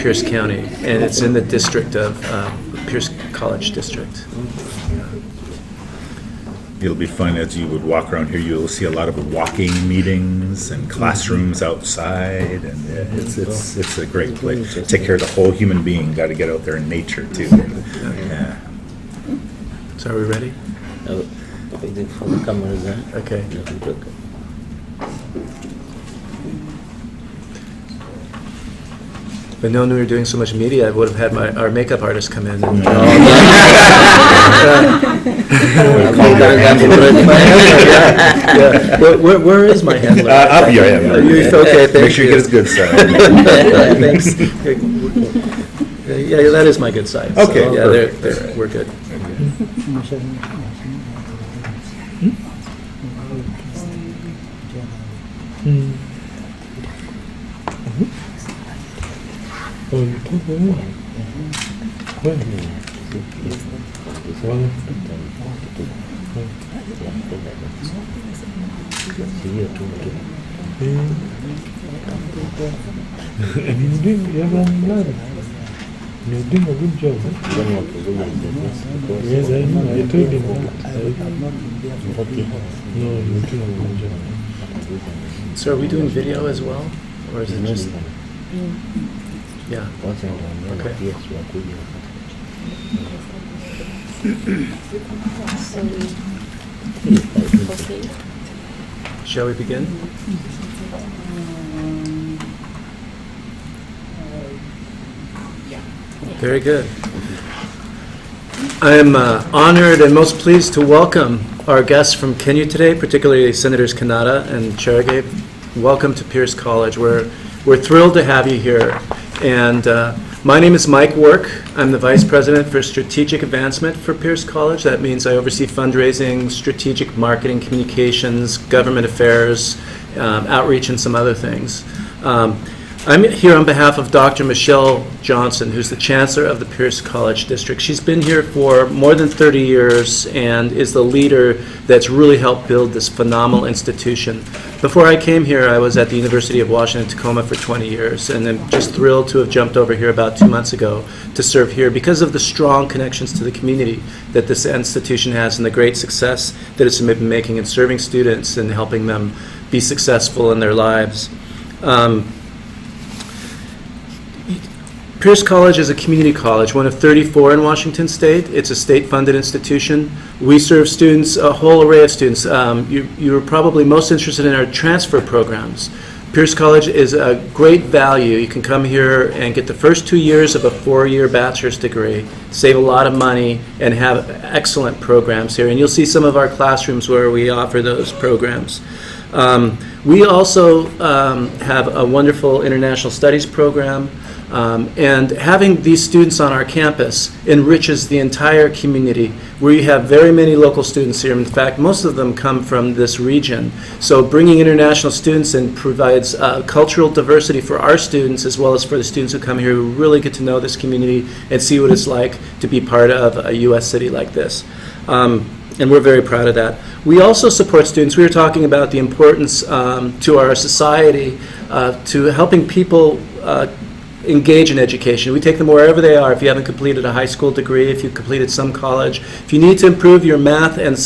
Pierce County, and it's in the district of Pierce College District. It'll be fun as you would walk around here. You'll see a lot of walking meetings and classrooms outside, and it's a great place. Take care of the whole human being. Got to get out there in nature too. Yeah. So are we ready? Okay. If I'd known we were doing so much media, I would have had our makeup artist come in. And, Where is my handler? I'll be your handler. Okay, thank Make sure you get his good side. Thanks. Yeah, that is my good side. Okay. So, yeah, we're good. You're doing a good job. Yes, I know. I told him that. No, you're doing a good job. So are we doing video as well? Or is it just... Yeah. Okay. Shall we begin? Very good. I am honored and most pleased to welcome our guests from Kenya today, particularly Senators Kanata and Cherargei. Welcome to Pierce College. We're thrilled to have you here. And my name is Mike Work. I'm the Vice President for Strategic Advancement for Pierce College. That means I oversee fundraising, strategic marketing, communications, government affairs, outreach, and some other things. I'm here on behalf of Dr. Michelle Johnson, who's the Chancellor of the Pierce College District. She's been here for more than 30 years and is the leader that's really helped build this phenomenal institution. Before I came here, I was at the University of Washington, Tacoma for 20 years, and I'm just thrilled to have jumped over here about 2 months ago to serve here because of the strong connections to the community that this institution has and the great success that it's been making in serving students and helping them be successful in their lives. Pierce College is a community college, one of 34 in Washington State. It's a state-funded institution. We serve students, a whole array of students. You're probably most interested in our transfer programs. Pierce College is a great value. You can come here and get the first 2 years of a 4-year bachelor's degree, save a lot of money, and have excellent programs here. And you'll see some of our classrooms where we offer those programs. We also have a wonderful international studies program. And having these students on our campus enriches the entire community. We have very many local students here. In fact, most of them come from this region. So bringing international students in provides cultural diversity for our students as well as for the students who come here who really get to know this community and see what it's like to be part of a U.S. city like this. And we're very proud of that. We also support students. We were talking about the importance to our society to helping people engage in education. We take them wherever they are. If you haven't completed a high school degree, if you've completed some college, if you need to improve your math and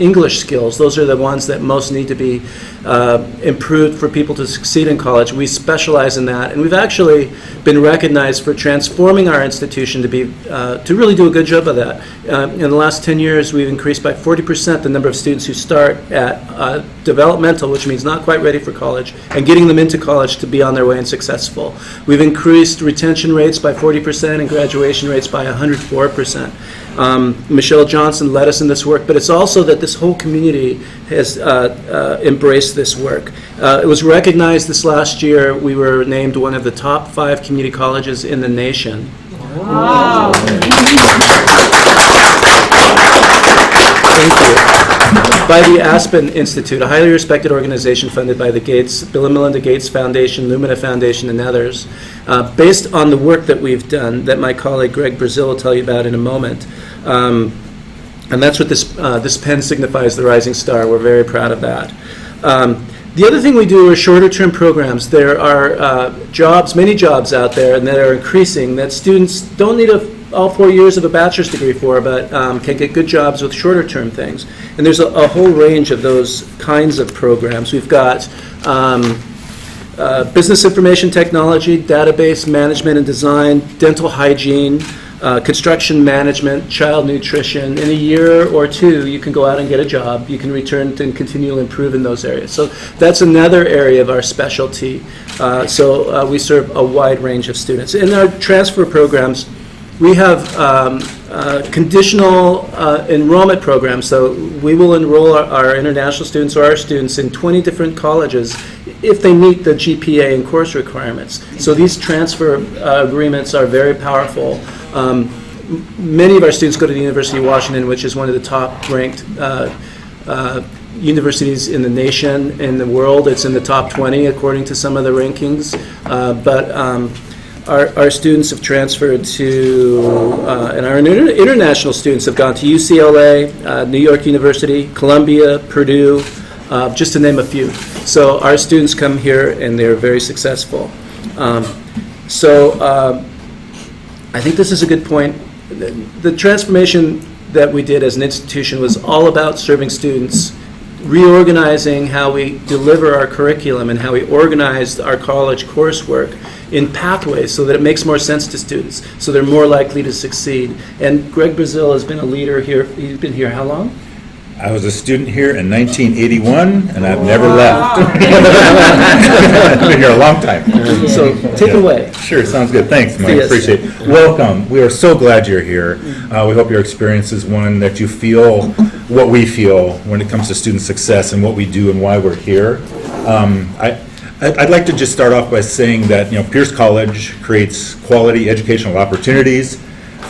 English skills, those are the ones that most need to be improved for people to succeed in college. We specialize in that, and we've actually been recognized for transforming our institution to be to really do a good job of that. In the last 10 years, we've increased by 40% the number of students who start at developmental, which means not quite ready for college, and getting them into college to be on their way and successful. We've increased retention rates by 40% and graduation rates by 104%. Michelle Johnson led us in this work, but it's also that this whole community has embraced this work. It was recognized this last year. We were named one of the top 5 community colleges in the nation. Wow. Thank you. By the Aspen Institute, a highly respected organization funded by the Bill and Melinda Gates Foundation, Lumina Foundation, and others, based on the work that we've done that my colleague Greg Brazil will tell you about in a moment. And that's what this pen signifies, the rising star. We're very proud of that. The other thing we do are shorter-term programs. There are jobs, many jobs out there, and that are increasing, that students don't need all 4 years of a bachelor's degree for, but can get good jobs with shorter-term things. And there's a whole range of those kinds of programs. We've got business information technology, database management and design, dental hygiene, construction management, child nutrition. In a year or two, you can go out and get a job. You can return and continue to improve in those areas. So that's another area of our specialty. So we serve a wide range of students. In our transfer programs, we have conditional enrollment programs. So we will enroll our international students or our students in 20 different colleges if they meet the GPA and course requirements. So these transfer agreements are very powerful. Many of our students go to the University of Washington, which is one of the top-ranked universities in the nation, in the world. It's in the top 20, according to some of the rankings. But our students have transferred to, and our international students have gone to UCLA, New York University, Columbia, Purdue, just to name a few. So our students come here and they're very successful. I think this is a good point. The transformation that we did as an institution was all about serving students, reorganizing how we deliver our curriculum and how we organized our college coursework in pathways so that it makes more sense to students, so they're more likely to succeed. And Greg Brazil has been a leader here. He's been here how long? I was a student here in 1981, and I've never left. I've been here a long time. So take it away. Sure, sounds good. Thanks, Mike. Yes. Appreciate it. Welcome. We are so glad you're here. We hope your experience is one that you feel what we feel when it comes to student success and what we do and why we're here. I'd like to just start off by saying that Pierce College creates quality educational opportunities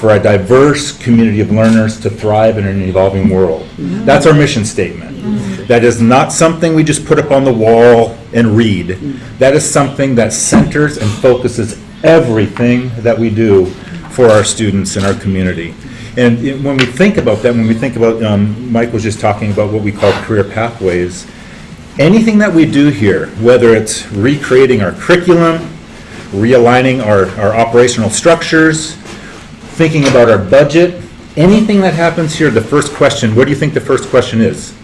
for a diverse community of learners to thrive in an evolving world. That's our mission statement. That is not something we just put up on the wall and read. That is something that centers and focuses everything that we do for our students in our community. And when we think about that, Mike was just talking about what we call career pathways, anything that we do here, whether it's recreating our curriculum, realigning our operational structures, thinking about our budget, anything that happens here, the first question, what do you think the first question is?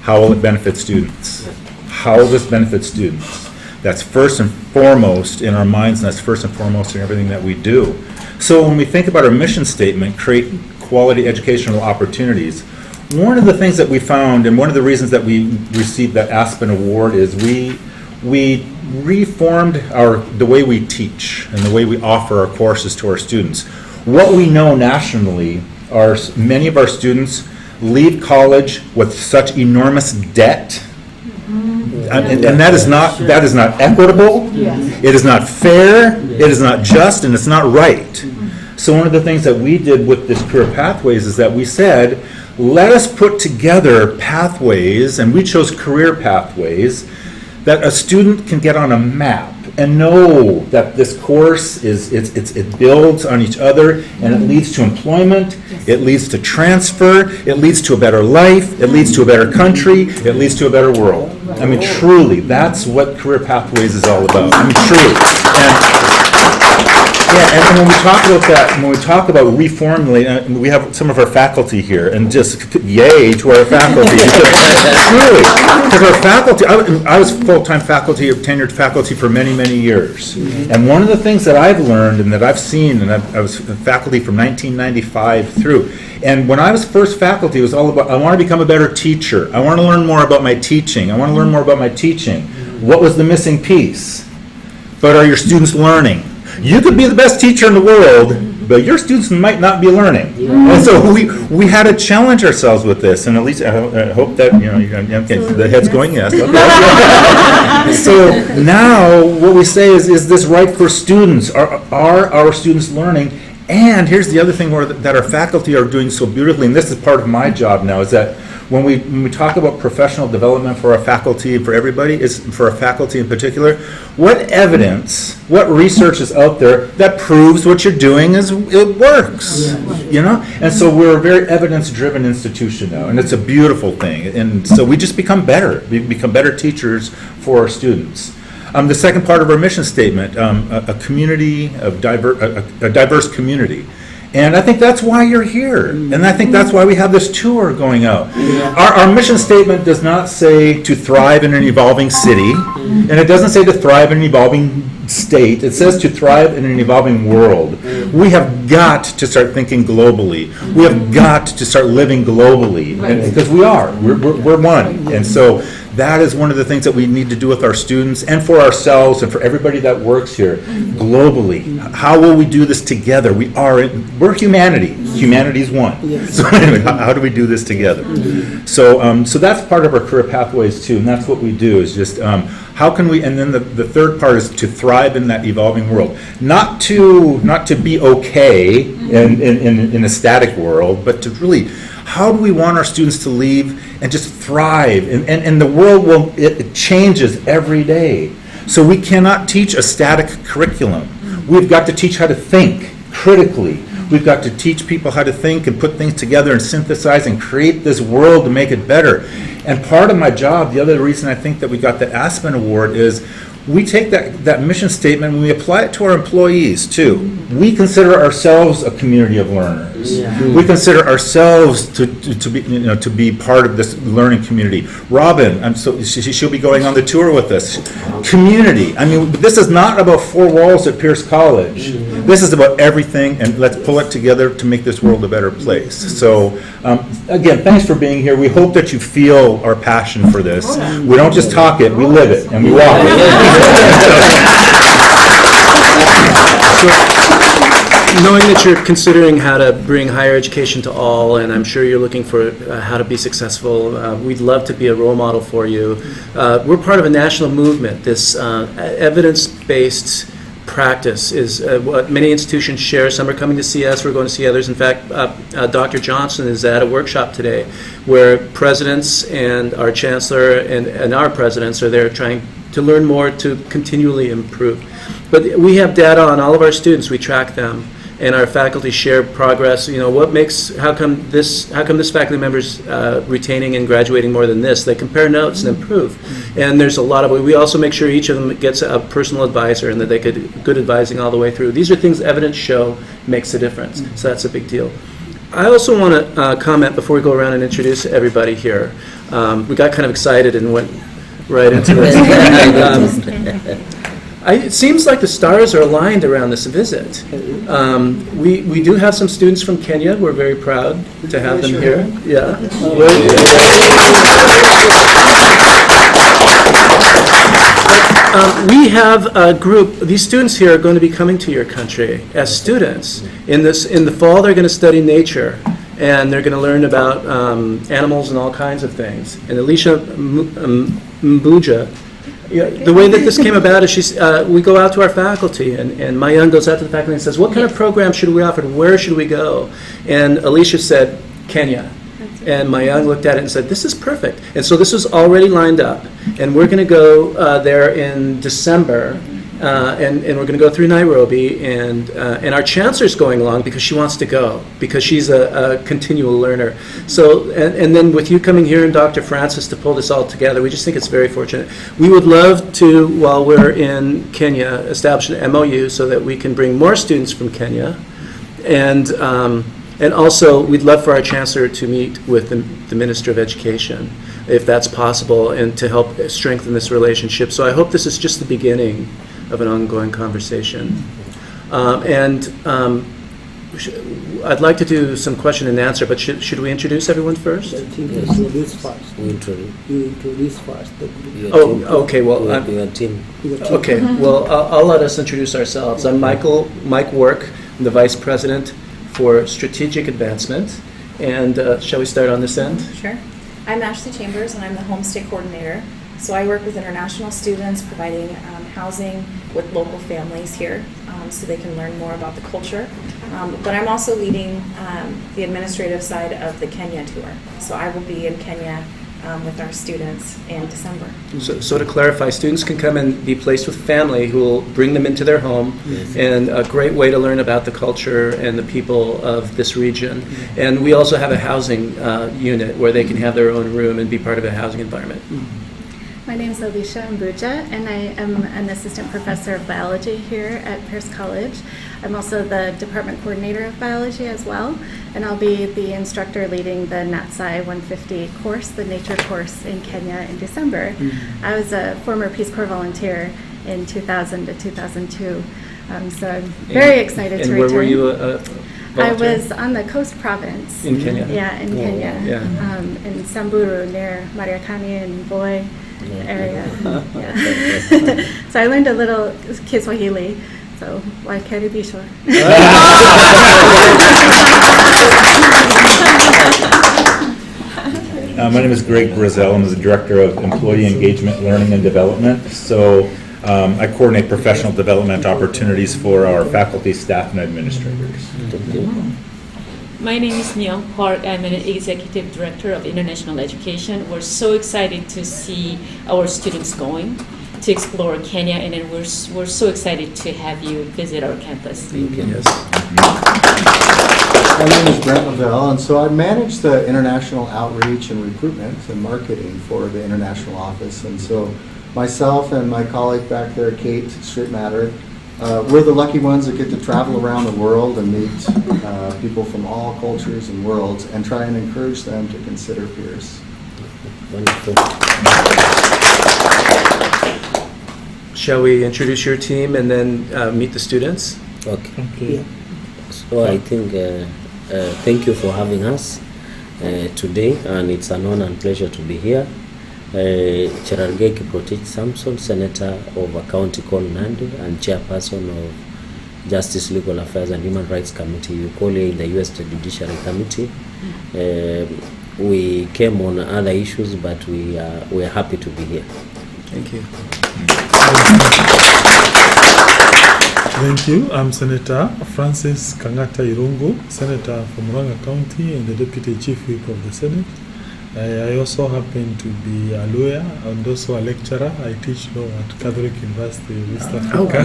How will it benefit students? How will this benefit students? That's first and foremost in our minds, and that's first and foremost in everything that we do. So when we think about our mission statement, create quality educational opportunities, one of the things that we found, and one of the reasons that we received that Aspen Award is we reformed the way we teach and the way we offer our courses to our students. What we know nationally are many of our students leave college with such enormous debt, and that is not equitable. It is not fair. It is not just, and it's not right. So one of the things that we did with this career pathways is that we said, let us put together pathways, and we chose career pathways that a student can get on a map and know that this course it builds on each other, and it leads to employment, it leads to transfer, it leads to a better life, it leads to a better country, it leads to a better world. I mean, truly, that's what career pathways is all about. I mean, truly. And when we talk about that, when we talk about reformulating, we have some of our faculty here, and just yay to our faculty. Truly, because our faculty, I was full-time faculty, tenured faculty for many, many years. And one of the things that I've learned and that I've seen, and I was faculty from 1995 through, and when I was first faculty, it was all about, I want to become a better teacher. I want to learn more about my teaching. I want to learn more about my teaching. What was the missing piece? But are your students learning? You could be the best teacher in the world, but your students might not be learning. And so we had to challenge ourselves with this, and at least I hope that, okay, the head's going, yes. Okay. So now what we say is this right for students? Are our students learning? And here's the other thing that our faculty are doing so beautifully, and this is part of my job now, is that when we talk about professional development for our faculty and for everybody, is for our faculty in particular, what evidence, what research is out there that proves what you're doing it works, you know? And so we're a very evidence-driven institution now, and it's a beautiful thing. And so we just become better. We become better teachers for our students. The second part of our mission statement, a community of a diverse community. And I think that's why you're here. And I think that's why we have this tour going out. Our mission statement does not say to thrive in an evolving city, and it doesn't say to thrive in an evolving state. It says to thrive in an evolving world. We have got to start thinking globally. We have got to start living globally, because we are. We're one. And so that is one of the things that we need to do with our students and for ourselves and for everybody that works here globally. How will we do this together? We're humanity. Humanity is one. So anyway, how do we do this together? So that's part of our career pathways too, and that's what we do is just how can we, and then the third part is to thrive in that evolving world. Not to be okay in a static world, but to really, how do we want our students to leave and just thrive? And the world it changes every day. So we cannot teach a static curriculum. We've got to teach how to think critically. We've got to teach people how to think and put things together and synthesize and create this world to make it better. And part of my job, the other reason I think that we got the Aspen Award is we take that mission statement and we apply it to our employees too. We consider ourselves a community of learners. We consider ourselves to be part of this learning community. Robin, she'll be going on the tour with us. Community. I mean, this is not about four walls at Pierce College. This is about everything, and let's pull it together to make this world a better place. So, again, thanks for being here. We hope that you feel our passion for this. We don't just talk it, we live it, and we walk it. Knowing that you're considering how to bring higher education to all, and I'm sure you're looking for how to be successful, we'd love to be a role model for you. We're part of a national movement. This evidence-based practice is what many institutions share. Some are coming to see us. We're going to see others. In fact, Dr. Johnson is at a workshop today where presidents and our chancellor and our presidents are there trying to learn more to continually improve. But we have data on all of our students. We track them, and our faculty share progress. You know, how come this faculty member's retaining and graduating more than this? They compare notes and improve. And there's a lot of, we also make sure each of them gets a personal advisor and that they get good advising all the way through. These are things evidence show makes a difference. So that's a big deal. I also want to comment before we go around and introduce everybody here. We got kind of excited and went right into this. It seems like the stars are aligned around this visit. We do have some students from Kenya. We're very proud to have them here. Yeah. We have a group. These students here are going to be coming to your country as students. In the fall, they're going to study nature, and they're going to learn about animals and all kinds of things. And Alicia Mbuja. Yeah, the way that this came about is we go out to our faculty, and my young goes out to the faculty and says, what kind of program should we offer? Where should we go? And Alicia said, Kenya. And my young looked at it and said, this is perfect. And so this is already lined up. And we're going to go there in December. And we're going to go through Nairobi, and our chancellor's going along because she wants to go, because she's a continual learner. So, and then with you coming here and Dr. Francis to pull this all together, we just think it's very fortunate. We would love to, while we're in Kenya, establish an MOU so that we can bring more students from Kenya, and also we'd love for our chancellor to meet with the Minister of Education, if that's possible, and to help strengthen this relationship. So I hope this is just the beginning of an ongoing conversation. I'd like to do some question and answer, but should we introduce everyone first? I think you introduce first. You introduce first. Oh, okay, well, your team. okay, well, I'll let us introduce ourselves. I'm Mike Work. I'm the Vice President for Strategic Advancement. And shall we start on this end? Sure. I'm Ashley Chambers, and I'm the Homestay Coordinator. So I work with international students, providing housing with local families here. so they can learn more about the culture. But I'm also leading the administrative side of the Kenya tour. So I will be in Kenya with our students in December. So to clarify, students can come and be placed with family who will bring them into their home, and a great way to learn about the culture and the people of this region. And we also have a housing unit where they can have their own room and be part of a housing environment. My name is Alicia Mbuja, and I am an assistant professor of biology here at Pierce College. I'm also the department coordinator of biology as well, and I'll be the instructor leading the NATSI 150 course, the nature course in Kenya in December. I was a former Peace Corps volunteer in 2000 to 2002, so I'm very excited to return. And where were you a I volunteer? was on the Coast Province. In Kenya? Yeah, in Kenya. Yeah. In Samburu, near Mariakani and Voi area. Yeah. So I learned a little Kiswahili, so wakaribishwa. My name is Greg Brazel. I'm the Director of Employee Engagement, Learning and Development. So I coordinate professional development opportunities for our faculty, staff, and administrators. My name is Neil Park. I'm an Executive Director of International Education. We're so excited to see our students going to explore Kenya, and then we're so excited to have you visit our campus. Yes. My name is Brent Lavelle, and so I manage the international outreach and recruitment and marketing for the international office. And so myself and my colleague back there, Kate Straight Matter, we're the lucky ones that get to travel around the world and meet people from all cultures and worlds and try and encourage them to consider Pierce. Wonderful. Shall we introduce your team and then meet the students? Okay. So I think, thank you for having us today, and it's an honor and pleasure to be here. Cherargei Kiprotich Samson, Senator of a county called Nandi and Chairperson of Justice, Legal Affairs and Human Rights Committee, Ukole in the U.S. Judiciary Committee. We came on other issues, but we are happy to be here. Thank you. Thank you. I'm Senator Francis Kangata Irungu, Senator from Murang'a County and the Deputy Chief Whip of the Senate. I also happen to be a lawyer and also a lecturer. I teach law at Catholic University of East Africa.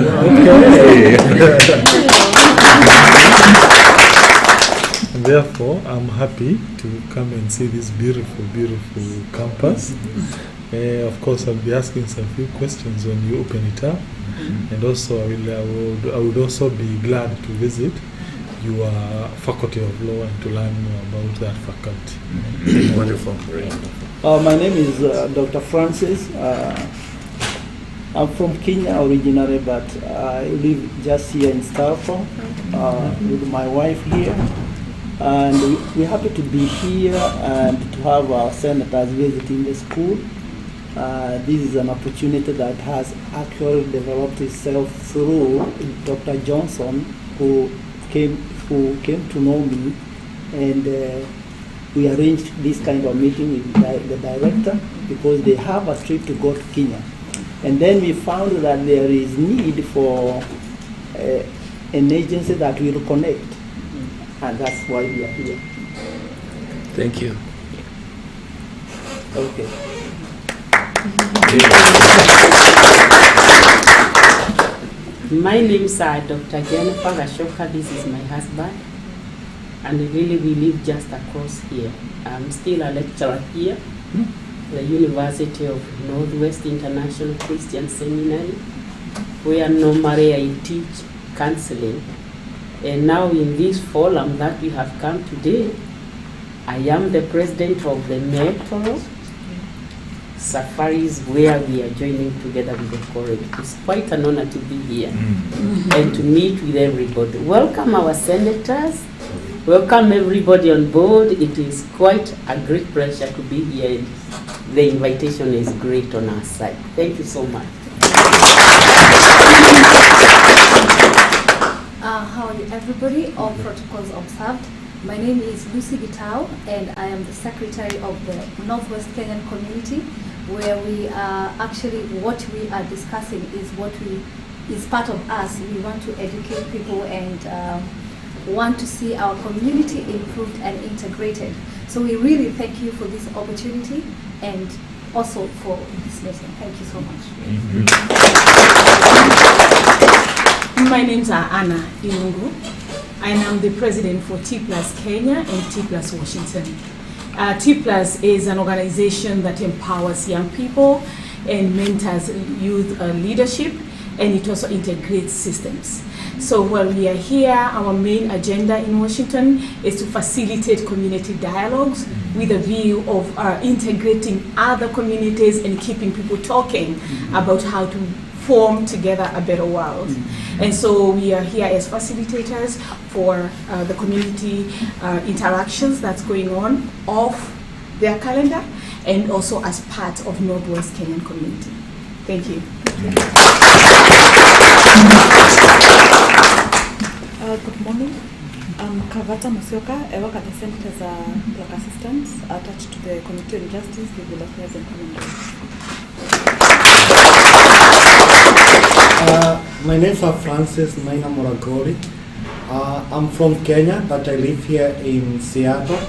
And therefore, I'm happy to come and see this beautiful, beautiful campus. Of course, I'll be asking some few questions when you open it up. And also, I would also be glad to visit your faculty of law and to learn more about that faculty. Wonderful. My name is Dr. Francis. I'm from Kenya originally, but I live just here in Stockholm with my wife here. And we're happy to be here and to have our senators visiting the school. This is an opportunity that has actually developed itself through Dr. Johnson, who came to know me, and we arranged this kind of meeting with the director because they have a trip to go to Kenya. And then we found that there is need for an agency that will connect, and that's why we are here. Thank you. Okay. My name is Dr. Jennifer Gashoka. This is my husband, and really we live just across here. I'm still a lecturer here, the University of Northwest International Christian Seminary, where normally I teach counseling. And now in this forum that we have come today, I am the president of the Metro Safaris, where we are joining together with the college. It's quite an honor to be here and to meet with everybody. Welcome our senators. Welcome everybody on board. It is quite a great pleasure to be here. The invitation is great on our side. Thank you so much. How are you, everybody? All protocols observed. My name is Lucy Gitao, and I am the secretary of the Northwest Kenyan community, where we are actually, what we are discussing is what we is part of us. We want to educate people and want to see our community improved and integrated. So we really thank you for this opportunity and also for this meeting. Thank you so much. My names are Anna Ilungu, and I'm the president for T+ Kenya and T+ Washington. T+ is an organization that empowers young people and mentors youth leadership, and it also integrates systems. So while we are here, our main agenda in Washington is to facilitate community dialogues with a view of integrating other communities and keeping people talking about how to form together a better world. And so we are here as facilitators for the community interactions that's going on off their calendar, and also as part of Northwest Kenyan community. Thank you. Good morning. I'm Kavata Musioka. I work at the Center as a block assistant attached to the Committee on Justice, Legal Affairs and Criminal Law. My name is Francis Maina Moragori. I'm from Kenya, but I live here in Seattle.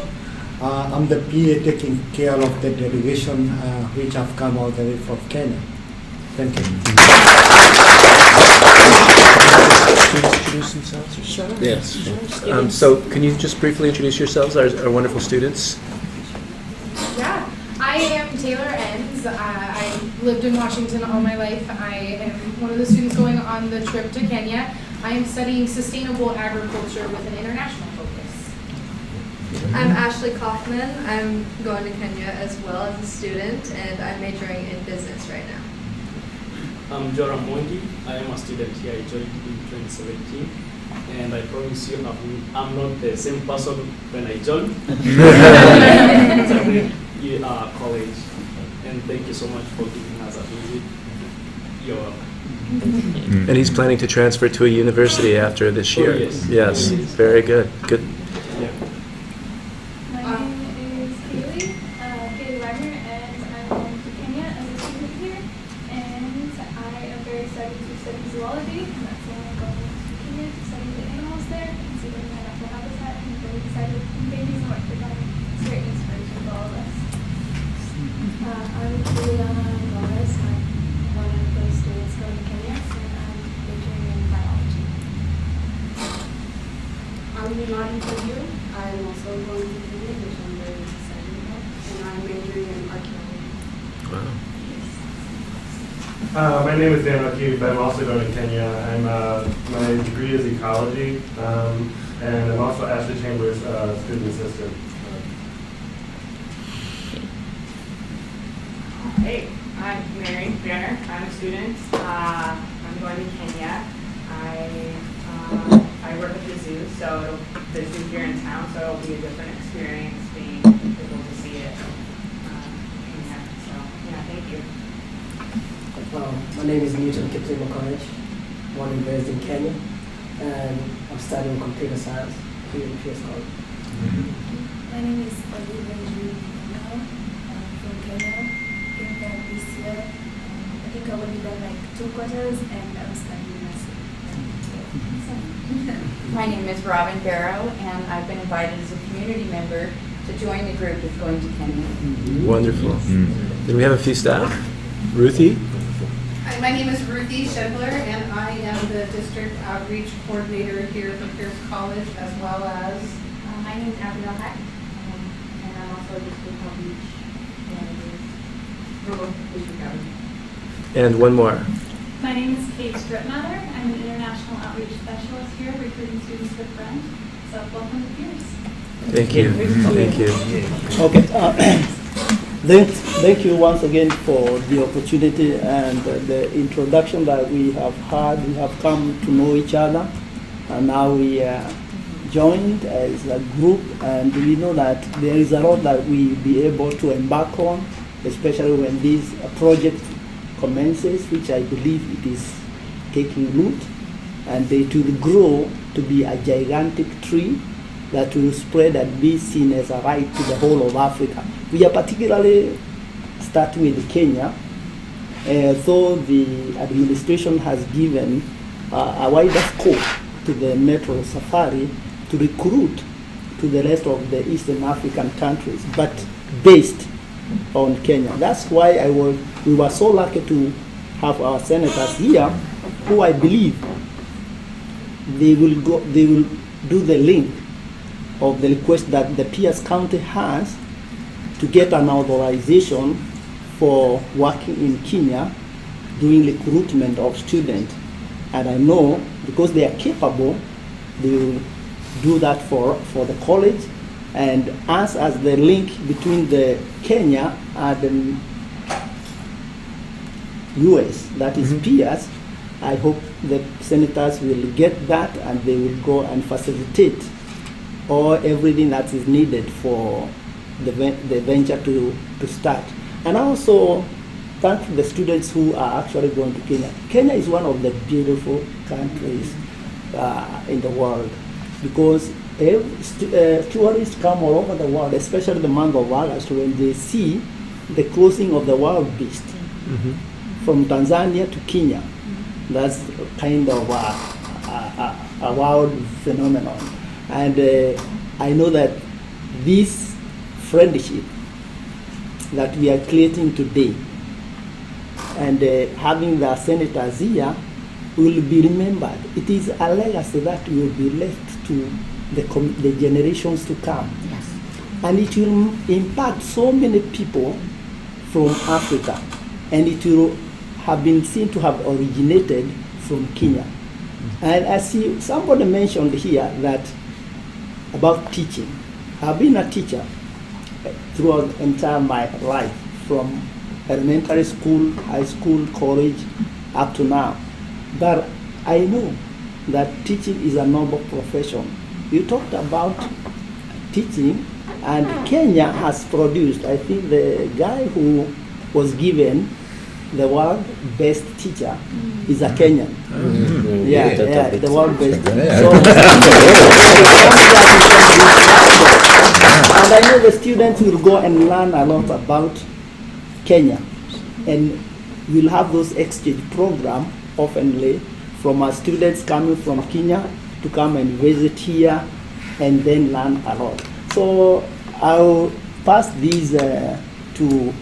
I'm the PA taking care of the delegation which have come all the way from Kenya. Thank you. Students introduce themselves? Sure. Yes. So can you just briefly introduce yourselves, our wonderful students? Yeah, I am Taylor Enns. I lived in Washington all my life. I am one of the students going on the trip to Kenya. I am studying sustainable agriculture with an international focus. I'm Ashley Kaufman. I'm going to Kenya as well as a student, and I'm majoring in business right now. I'm Joram Mondi. I am a student here. I joined in 2017, and I promise you I'm not the same person when I joined. It's a great college, and thank you so much for giving us a visit. You're welcome. And he's planning to transfer to a university after this year. Yes. Yes. Very good. Good. Yeah. My name is Kaylee Wagner, and I'm going to Kenya as a student here. And I am very excited to study zoology, and that's why I'm going to Kenya to study the animals there and see them in their natural habitat. And I'm very excited for babies and what they're doing. It's a great inspiration for all of us. I'm Juliana Gomez. I'm one of the students going to Kenya, and I'm majoring in biology. I'm Nimari Padu. I'm also going to Kenya, which I'm very excited about, and I'm majoring in archaeology. Wow. My name is Dan O'Keefe. I'm also going to Kenya. My degree is ecology, and I'm also Ashley Chambers' student assistant. Hey, I'm Mary Banner. I'm a student. I'm going to Kenya. I work at the zoo, so the zoo here in town, so it'll be a different experience being able to see it. So, yeah, thank you. My name is Newton Kiplimo College, born and raised in Kenya, and I'm studying computer science here in Pierce College. My name is Olivia from Kenya. Came back this year. I think I've only done like 2 quarters, and I'm studying nursing. My name is Robin Barrow, and I've been invited as a community member to join the group that's going to Kenya. Wonderful. Then we have a few staff. Ruthie? Hi, my name is Ruthie Schindler, and I am the district outreach coordinator here at the Pierce College, as well as My name is Abigail Hack, and I'm also a district outreach manager. And one more. My name is Kate Stripmatter. I'm an international outreach specialist here, recruiting students with Brent. So welcome to Pierce. Thank you. Thank you. Okay. Thank you once again for the opportunity and the introduction that we have had. We have come to know each other, and now we are joined as a group, and we know that there is a lot that we will be able to embark on, especially when this project commences, which I believe it is taking root, and it will grow to be a gigantic tree that will spread and be seen as a right to the whole of Africa. We are particularly starting with Kenya, though the administration has given a wider scope to the Metro Safari to recruit to the rest of the Eastern African countries, but based on Kenya. That's why we were so lucky to have our senators here, who I believe they will do the link of the request that the Pierce County has to get an authorization for working in Kenya doing recruitment of students. And I know because they are capable, they will do that for the college, and us as the link between the Kenya and the US, that is Pierce. I hope the senators will get that and they will go and facilitate everything that is needed for the venture to start. And also thank the students who are actually going to Kenya. Kenya is one of the beautiful countries in the world, because tourists come all over the world, especially the month of August, when they see the crossing of the wild beast from Tanzania to Kenya. That's kind of a wild phenomenon. And I know that this friendship that we are creating today and having the senators here will be remembered. It is a legacy that will be left to the generations to come. Yes. And it will impact so many people from Africa, and it will have been seen to have originated from Kenya. And I see somebody mentioned here that about teaching. I've been a teacher throughout entire my life, from elementary school, high school, college, up to now. But I know that teaching is a noble profession. You talked about teaching, and Kenya has produced, I think the guy who was given the world best teacher is a Kenyan. Yeah, the world best. And I know the students will go and learn a lot about Kenya, and we'll have those exchange programs oftenly from our students coming from Kenya to come and visit here and then learn a lot. So I'll pass these to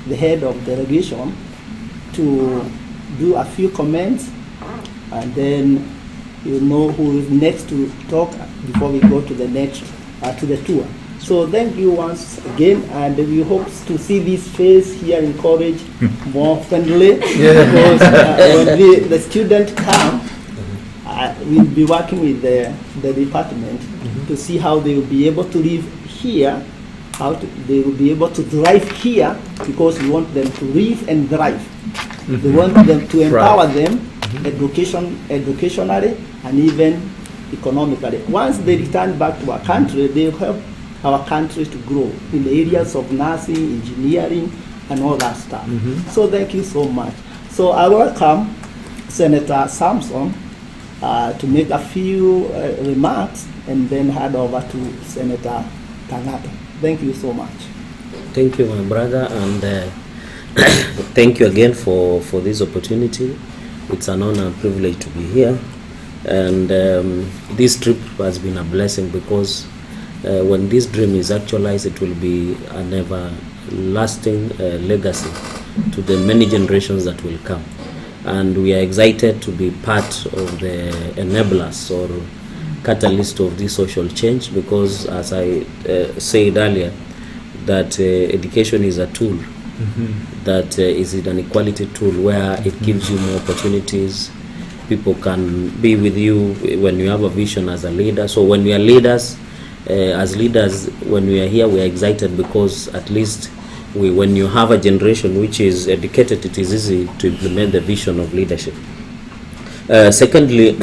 the head of delegation to do a few comments, and then you know who is next to talk before we go to the next to the tour. So thank you once again, and we hope to see this face here in college more friendly, because when the students come, we'll be working with the department to see how they will be able to live here, they will be able to drive here, because we want them to live and drive. We want them to empower them educationally and even economically. Once they return back to our country, they will help our country to grow in the areas of nursing, engineering, and all that stuff. So thank you so much. So I welcome Senator Sampson to make a few remarks, and then hand over to Senator Tangata. Thank you so much. Thank you, my brother, and thank you again for this opportunity. It's an honor and privilege to be here, and this trip has been a blessing, because when this dream is actualized, it will be an everlasting legacy to the many generations that will come. And we are excited to be part of the enablers or catalyst of this social change, because as I said earlier, that education is a tool, that is an equality tool where it gives you more opportunities. People can be with you when you have a vision as a leader. So when we are leaders, as leaders, when we are here, we are excited, because at least when you have a generation which is educated, it is easy to implement the vision of leadership. Secondly,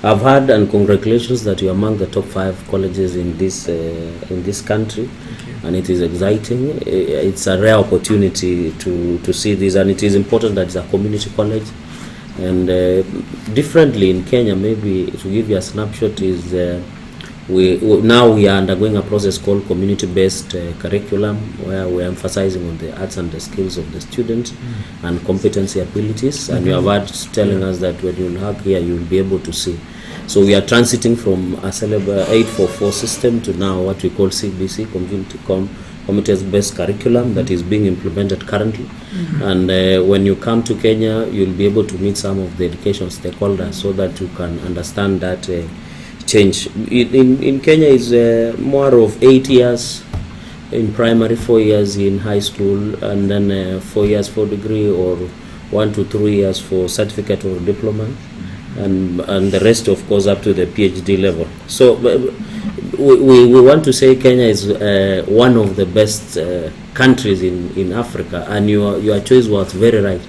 I've heard, and congratulations that you're among the top 5 colleges in this country, and it is exciting. It's a rare opportunity to see this, and it is important that it's a community college. And differently in Kenya, maybe to give you a snapshot, is Now we are undergoing a process called community-based curriculum, where we are emphasizing on the arts and the skills of the student and competency abilities. And you have heard telling us that when you have here, you will be able to see. So we are transiting from a 844 system to now what we call CBC, community-based curriculum, that is being implemented currently. And when you come to Kenya, you'll be able to meet some of the education stakeholders so that you can understand that change. In Kenya is more of 8 years in primary, 4 years in high school, and then 4 years for degree, or 1 to 3 years for certificate or diploma, and the rest, of course, up to the PhD level. So we want to say Kenya is one of the best countries in Africa, and your choice was very right.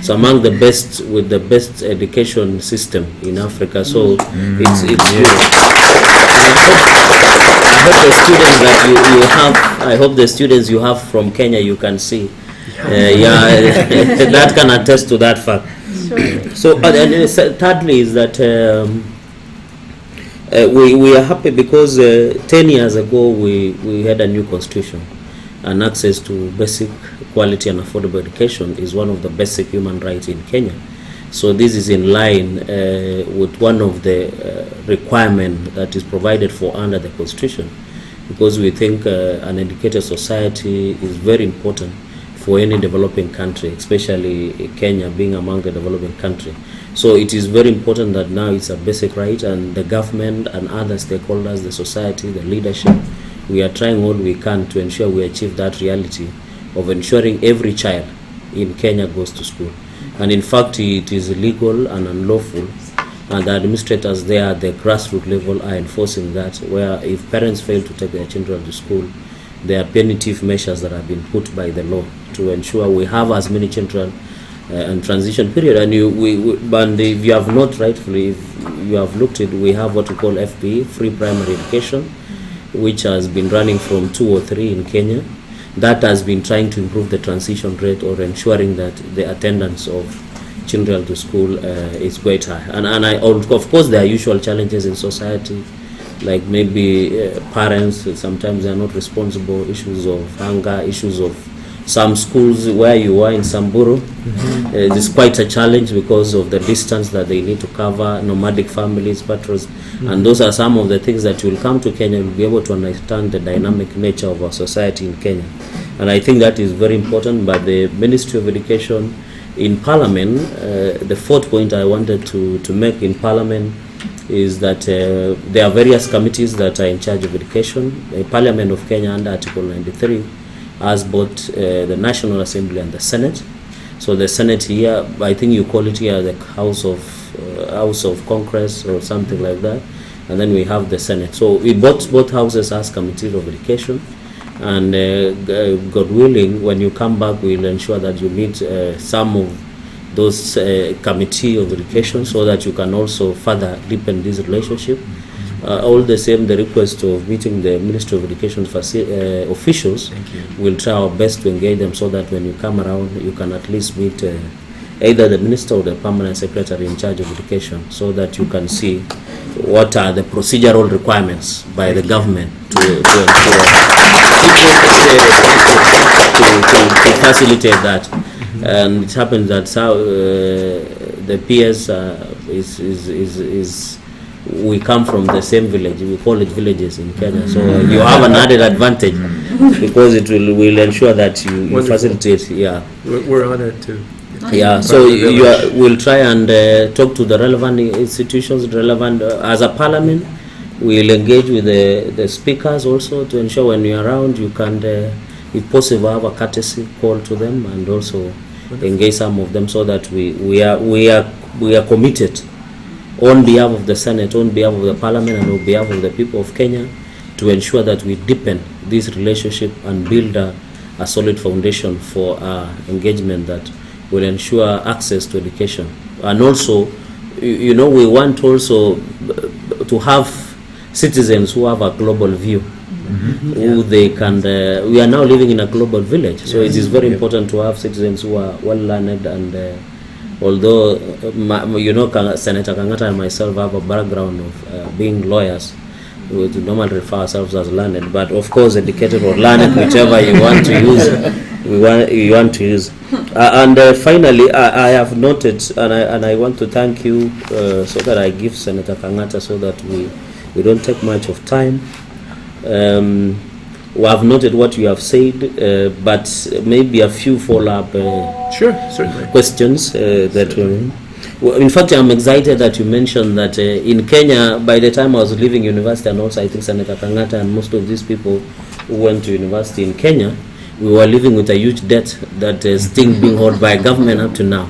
So among the best, with the best education system in Africa. So it's good. I hope the students you have from Kenya, you can see. That can attest to that fact. So thirdly is that we are happy because 10 years ago we had a new constitution, and access to basic quality and affordable education is one of the basic human rights in Kenya. So this is in line with one of the requirements that is provided for under the constitution, because we think an educated society is very important for any developing country, especially Kenya being among the developing country. So it is very important that now it's a basic right, and the government and other stakeholders, the society, the leadership, we are trying all we can to ensure we achieve that reality of ensuring every child in Kenya goes to school. And in fact, it is illegal and unlawful, and the administrators there at the grassroots level are enforcing that, where if parents fail to take their children to school, there are punitive measures that have been put by the law to ensure we have as many children and transition period. And if you have not rightfully, if you have looked at, we have what we call FPE, free primary education, which has been running from 2 or 3 in Kenya. That has been trying to improve the transition rate, or ensuring that the attendance of children to school is quite high. And of course there are usual challenges in society, like maybe parents, sometimes they are not responsible, issues of hunger, issues of some schools where you are in Samburu. It is quite a challenge because of the distance that they need to cover, nomadic families, patrols, and those are some of the things that you will come to Kenya, will be able to understand the dynamic nature of our society in Kenya. And I think that is very important. But the Ministry of Education in Parliament, the fourth point I wanted to make in Parliament is that there are various committees that are in charge of education. The Parliament of Kenya under Article 93 has both the National Assembly and the Senate. So the Senate here, I think you call it here the House of Congress or something like that, and then we have the Senate. So we both houses has committees of education, and God willing, when you come back, we'll ensure that you meet some of those committee of education, so that you can also further deepen this relationship. All the same, the request of meeting the Ministry of Education officials, we'll try our best to engage them, so that when you come around, you can at least meet either the Minister or the Permanent Secretary in charge of education, so that you can see what are the procedural requirements by the government to facilitate that. And it happens that the PS we come from the same village. We call it villages in Kenya. So you have an added advantage, because it will ensure that you facilitate. Yeah, we're honored to. Yeah, so we'll try and talk to the relevant institutions, as a parliament. We'll engage with the speakers also, to ensure when you're around, you can, if possible, have a courtesy call to them, and also engage some of them, so that we are committed on behalf of the Senate, on behalf of the Parliament, and on behalf of the people of Kenya, to ensure that we deepen this relationship and build a solid foundation for engagement that will ensure access to education. And also, we want also to have citizens who have a global view, who they can. We are now living in a global village, so it is very important to have citizens who are well learned, and although Senator Kangata and myself have a background of being lawyers, We would normally refer ourselves as learned, but of course educated or learned, whichever you want to use, you want to use. And finally, I have noted, and I want to thank you, so that I give Senator Kangata so that we don't take much of time. We have noted what you have said, but maybe a few follow-up questions that will. In fact, I'm excited that you mentioned that in Kenya, by the time I was leaving university, and also I think Senator Kangata and most of these people who went to university in Kenya, we were living with a huge debt that is still being held by government up to now.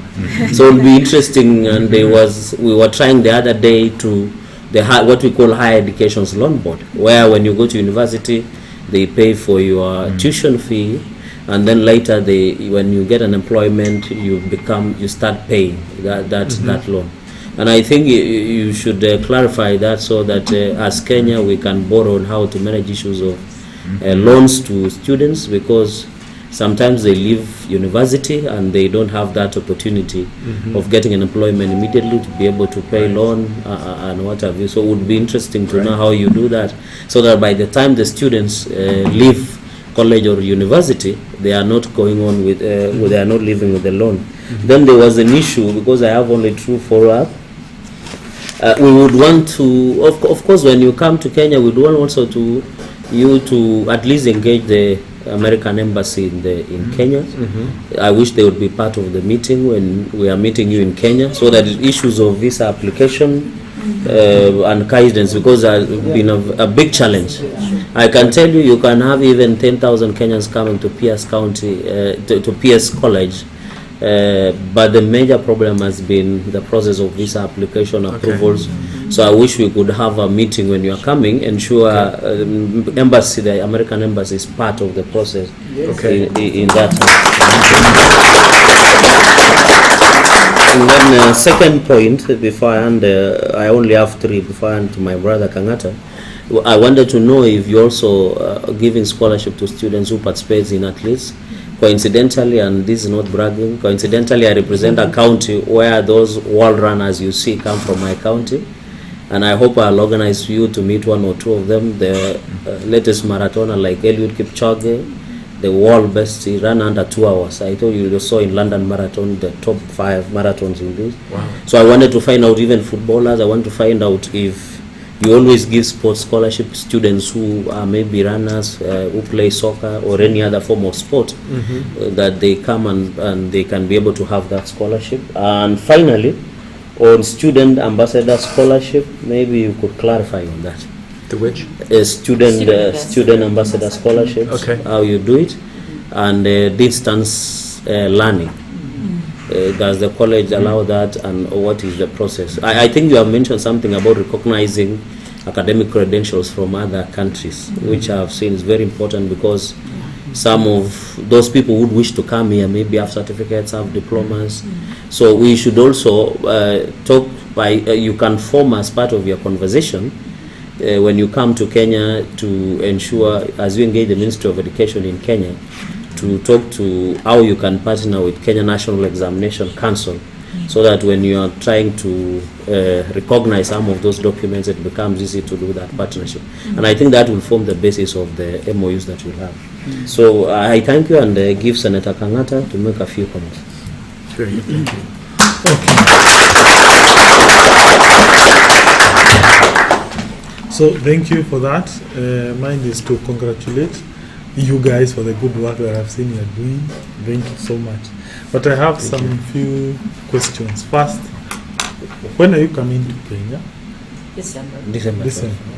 So it will be interesting, and we were trying the other day to what we call higher education's loan board, where when you go to university, they pay for your tuition fee, and then later when you get an employment, you start paying that loan. And I think you should clarify that so that as Kenya we can borrow on how to manage issues of loans to students, because sometimes they leave university and they don't have that opportunity of getting an employment immediately to be able to pay loan and what have you. So it would be interesting to know how you do that, so that by the time the students leave college or university, they are not going on with they are not living with the loan. Then there was an issue, because I have only true follow-up. We would want to, of course, when you come to Kenya, we would want also you to at least engage the American embassy in Kenya. I wish they would be part of the meeting when we are meeting you in Kenya, so that issues of visa application and guidance, because has been a big challenge. I can tell you can have even 10,000 Kenyans coming to Pierce County, to Pierce College, but the major problem has been the process of visa application approvals. So I wish we could have a meeting when you are coming, ensure embassy, the American embassy, is part of the process in that. And then second point, before I hand, I only have three before I hand to my brother Kangata. I wanted to know if you're also giving scholarship to students who participate in athletes. Coincidentally, and this is not bragging, coincidentally I represent a county where those world runners you see come from my county. And I hope I'll organize you to meet one or two of them. The latest marathoner like Eliud Kipchoge, the world best, he ran under 2 hours. I told you saw in London Marathon the top 5 marathons in this. Wow. So I wanted to find out, even footballers, I want to find out if you always give sports scholarship to students who are maybe runners, who play soccer or any other form of sport, that they come and they can be able to have that scholarship. And finally, on student ambassador scholarship, maybe you could clarify on that. The which? Student ambassador scholarship. Okay. How you do it, and distance learning. Does the college allow that, and what is the process? I think you have mentioned something about recognizing academic credentials from other countries, which I have seen is very important, because some of those people would wish to come here, maybe have certificates, have diplomas. So we should also talk you can form as part of your conversation when you come to Kenya, to ensure, as you engage the Ministry of Education in Kenya, to talk to how you can partner with Kenya National Examination Council, so that when you are trying to recognize some of those documents, it becomes easy to do that partnership. And I think that will form the basis of the MOUs that we'll have. So I thank you, and give Senator Kangata to make a few comments. Very good. Thank you. So thank you for that. Mine is to congratulate you guys for the good work that I've seen you're doing. Thank you so much. But I have some few questions. First, when are you coming to Kenya? December.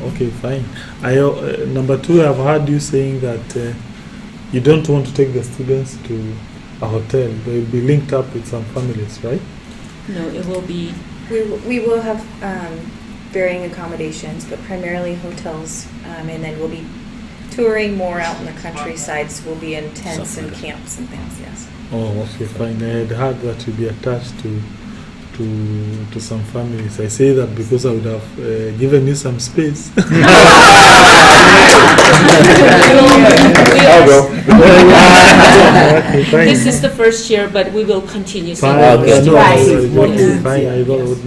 Okay, fine. Number two, I've heard you saying that you don't want to take the students to a hotel. They'll be linked up with some families, right? No, it will be. We will have varying accommodations, but primarily hotels, and then we'll be touring more out in the countryside, so we'll be in tents and camps and things, yes. Oh, okay, fine. I had heard that you'll be attached to some families. I say that because I would have given you some space. This is the first year, but we will continue. Fine.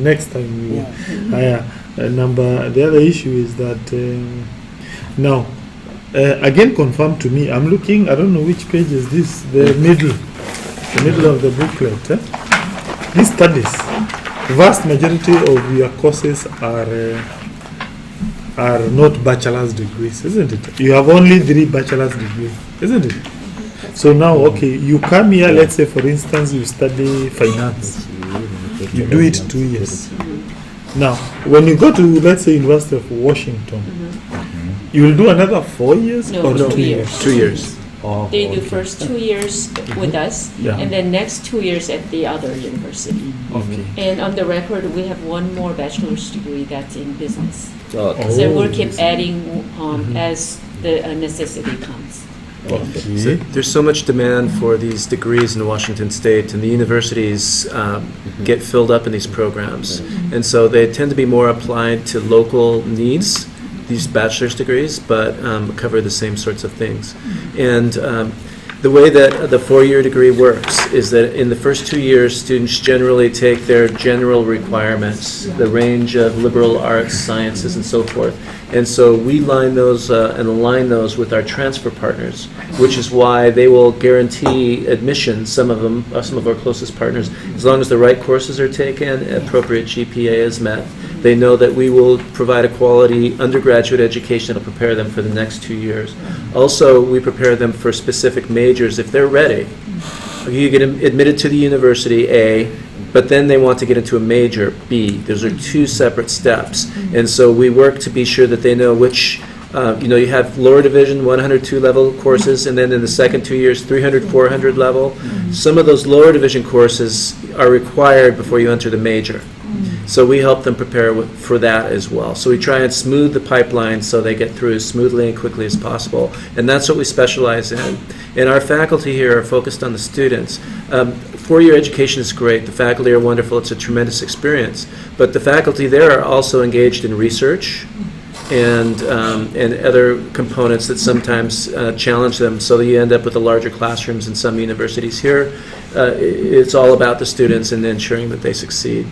Next time. The other issue is that now, again, confirm to me. I'm looking. I don't know which page is this. The middle of the booklet. These studies, vast majority of your courses are not bachelor's degrees, isn't it? You have only 3 bachelor's degrees, isn't it? So now, okay, you come here. Let's say, for instance, you study finance. You do it 2 years. Now, when you go to, let's say, University of Washington, you will do another 4 years No, or 2 years. 2 years. Oh, They do okay. first 2 years with us, Yeah. and then next 2 years at the other university. Okay. And on the record, we have one more bachelor's degree that's in business. Okay. So Oh, we'll keep yes. adding as the necessity comes. Okay. So there's so much demand for these degrees in Washington State, and the universities get filled up in these programs. And so they tend to be more applied to local needs, these bachelor's degrees, but cover the same sorts of things. And the way that the 4-year degree works is that in the first 2 years, students generally take their general requirements, the range of liberal arts, sciences, and so forth. And so we line those and align those with our transfer partners, which is why they will guarantee admission, some of them, some of our closest partners, as long as the right courses are taken, appropriate GPA is met. They know that we will provide a quality undergraduate education that will prepare them for the next 2 years. Also, we prepare them for specific majors if they're ready. You get admitted to the university, A, but then they want to get into a major, B. Those are 2 separate steps. And so we work to be sure that they know which, you have lower division, 102 level courses, and then in the second 2 years, 300, 400 level. Some of those lower division courses are required before you enter the major. So we help them prepare for that as well. So we try and smooth the pipeline so they get through as smoothly and quickly as possible. And that's what we specialize in. And our faculty here are focused on the students. 4-year education is great. The faculty are wonderful. It's a tremendous experience. But the faculty there are also engaged in research and other components that sometimes challenge them, so that you end up with the larger classrooms in some universities. Here, it's all about the students and ensuring that they succeed.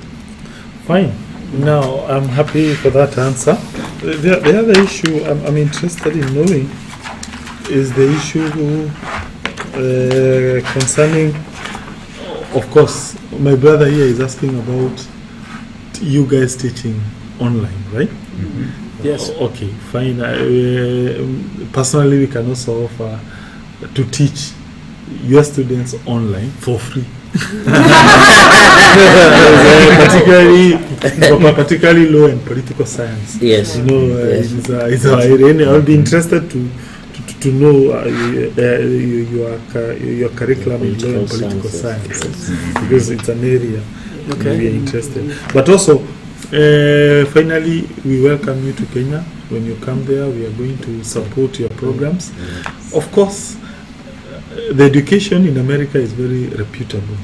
Fine. Now, I'm happy for that answer. The other issue I'm interested in knowing is the issue concerning, of course, my brother here is asking about you guys teaching online, right? Yes. Okay, fine. Personally, we can also offer to teach your students online for free. particularly law and political science. Yes. It's our area. I'll be interested to know your curriculum in law and political science, because it's an area we are interested. But also, finally, we welcome you to Kenya. When you come there, we are going to support your programs. Of course, the education in America is very reputable.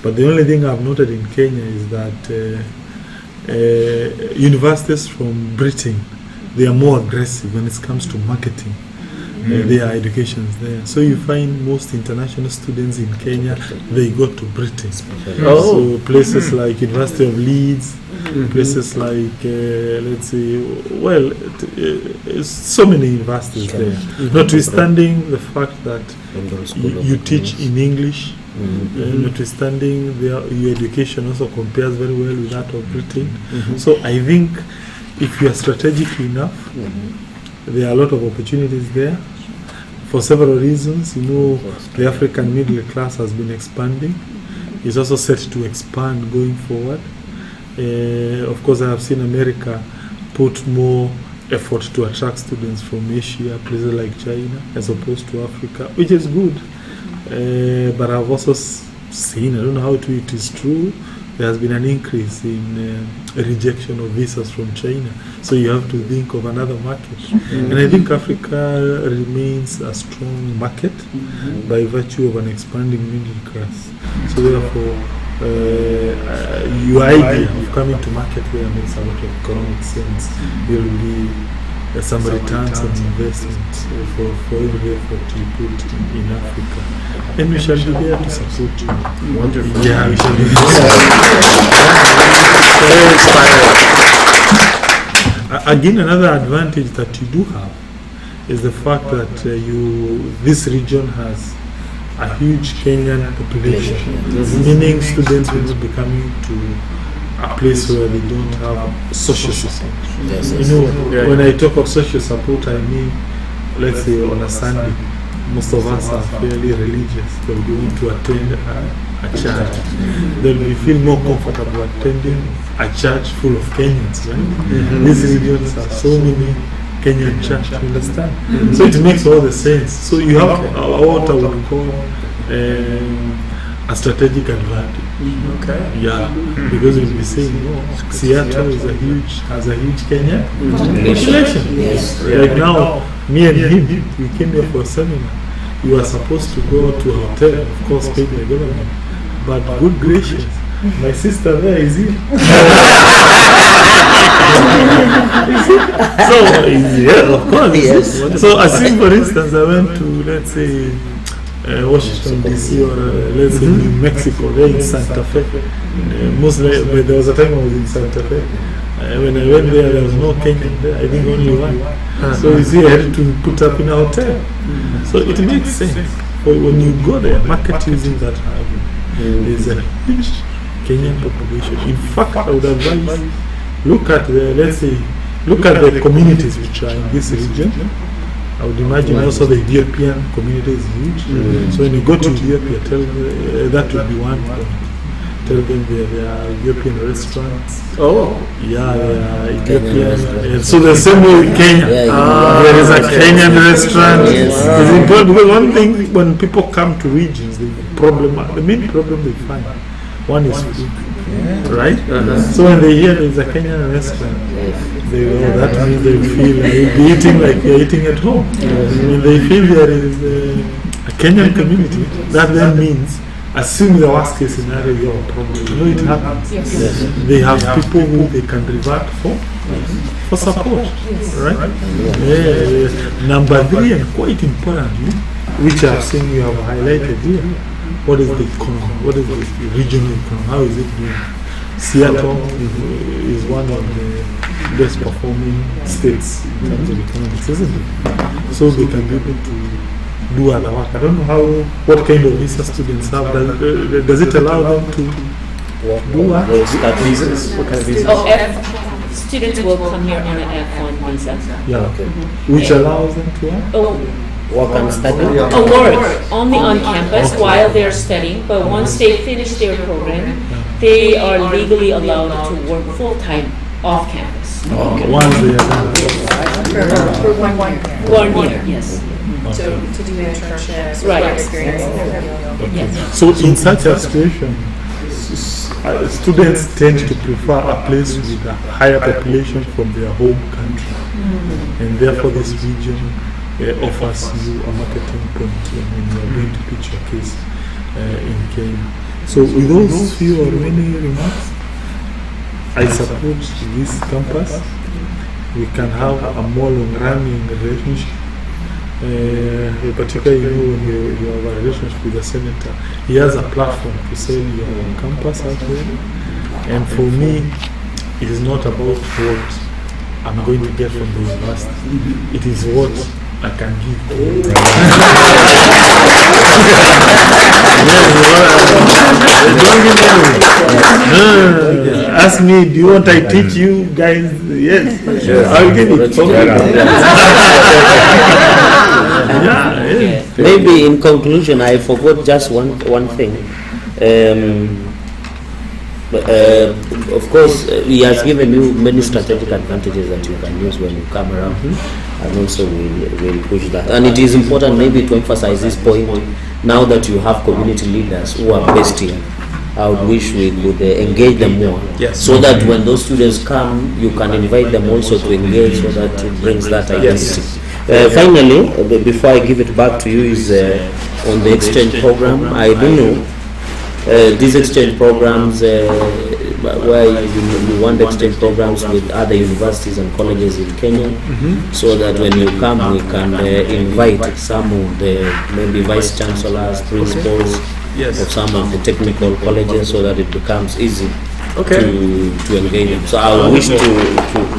But the only thing I've noted in Kenya is that universities from Britain, they are more aggressive when it comes to marketing their educations there. So you find most international students in Kenya, they go to Britain. So places like University of Leeds, places like, let's say, well, so many universities there. Notwithstanding the fact that you teach in English, notwithstanding your education also compares very well with that of Britain. So I think if you are strategic enough, there are a lot of opportunities there for several reasons. The African middle class has been expanding. It's also set to expand going forward. Of course, I have seen America put more effort to attract students from Asia, places like China, as opposed to Africa, which is good. But I've also seen, I don't know how it is true, there has been an increase in rejection of visas from China. So you have to think of another market. And I think Africa remains a strong market by virtue of an expanding middle class. So therefore, your idea of coming to market where makes a lot of economic sense will be some returns on investment for every effort you put in Africa. And we shall be there to support you. Wonderful. Yeah, we shall be there. Very inspiring. again, another advantage that you do have is the fact that this region has a huge Kenyan population, meaning students will be coming to a place where they don't have social support. When I talk of social support, I mean, let's say on a Sunday, most of us are fairly religious. They will want to attend a church. They will feel more comfortable attending a church full of Kenyans, right? These regions have so many Kenyan churches, you understand? So it makes all the sense. So you have what I would call a strategic advantage. Okay. Yeah, because we'll be saying, Seattle has a huge Kenyan population. Yes. Like now, me and him, we came here for a seminar. You are supposed to go to a hotel, of course, paid by government. But good gracious, my sister there is here. So, yeah, of course. Yes. So, assume for instance, I went to, let's say, Washington DC or let's say New Mexico, there in Santa Fe. Mostly, but there was a time I was in Santa Fe. When I went there was no Kenyan there, I think only one. So you see, I had to put up in a hotel. So it makes sense. But when you go there, marketing that there's a huge Kenyan population. In fact, I would advise, look at the communities which are in this region. I would imagine also the Ethiopian community is huge. So when you go to Ethiopia, tell them, that would be one point. Tell them there are Ethiopian restaurants. Oh. Yeah, there are Ethiopian. So the same way in Kenya, there is a Kenyan restaurant. It's important because one thing, when people come to regions, the main problem they find, one is food. Right? So when they hear there's a Kenyan restaurant, that means they feel you'll be eating like you're eating at home. When they feel there is a Kenyan community, that then means, assume the worst case scenario, you have a problem. You know it happens. They have people who they can revert for support. Right? Number 3, and quite importantly, which I've seen you have highlighted here, what is the economy? What is the regional economy? How is it doing? Seattle is one of the best performing states in terms of economics, isn't it? So they can be able to do other work. I don't know what kind of visa students have. Does it allow them to do work? Visas? What kind of visas? Students will come here on an F1 visa. Yeah, which allows them to work? Work and study? Work only on campus while they're studying, but once they finish their program, they are legally allowed to work full-time off campus. Once they are done. For 1 year. Yes. To do internships, right. Experience. Yes. So in such a situation, students tend to prefer a place with a higher population from their home country, and therefore this region offers you a marketing point when you are going to pitch your case in Kenya. So with those few or many remarks, I support this campus. We can have a more long-running relationship. Particularly, when you have a relationship with the senator, he has a platform to sell your campus out there. And for me, it is not about what I'm going to get from the university. It is what I can give. Ask me, do you want I teach you guys? Yes, I'll give it. Maybe in conclusion, I forgot just one thing. Of course, he has given you many strategic advantages that you can use when you come around, and also we'll push that. And it is important maybe to emphasize this point, now that you have community leaders who are based here. I would wish we could engage them more, so that when those students come, you can invite them also to engage, so that it brings that identity. Finally, before I give it back to you, is on the exchange program. I don't know, these exchange programs, where you want exchange programs with other universities and colleges in Kenya, so that when you come, we can invite some of the maybe vice chancellors, principals of some of the technical colleges, so that it becomes easy to engage them. So I wish to